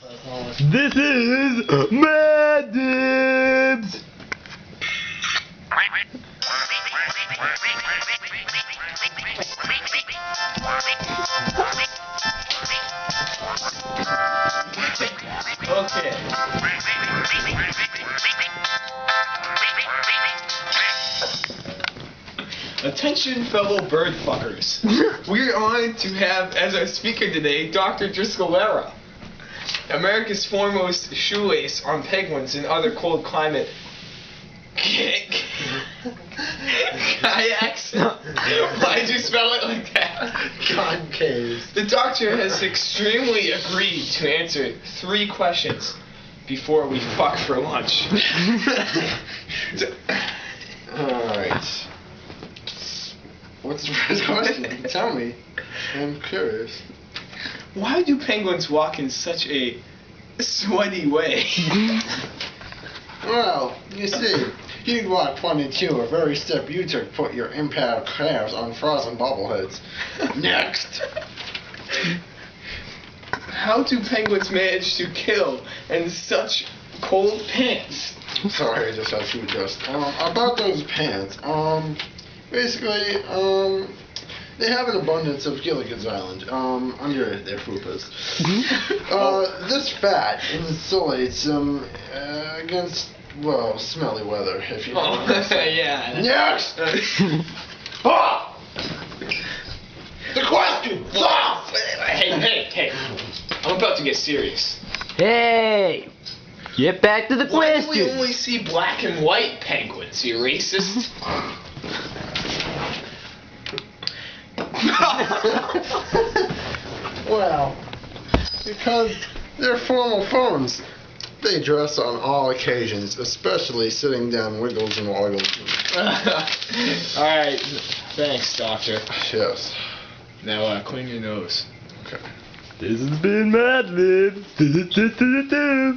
This is Madlibs. Okay. Attention, fellow bird fuckers. We're honored to have as our speaker today Dr. Driscollera, America's foremost shoelace on penguins and other cold climate kayaks. Why'd you spell it like that? Concaves. The doctor has extremely agreed to answer 3 questions before we fuck for lunch. Alright. What's the first question? Tell me. I'm curious. Why do penguins walk in such a sweaty way? Well, you see, you'd walk 22 every step you took put your impaled calves on frozen bobbleheads. Next! How do penguins manage to kill in such cold pants? Sorry, I just had to adjust. About those pants, basically, they have an abundance of Gilligan's Island, under their fupas. This fat insulates them against, well, smelly weather, if you know what I'm saying. Yeah. Next! Ah! The question! Ah! Hey. I'm about to get serious. Hey, get back to the Why do we question. only see black and white penguins, you racist? Well, because they're formal phones. They dress on all occasions, especially sitting down wiggles and waggles. Alright, thanks, doctor. Yes. Now, clean your nose. Okay. This has been Madlibs.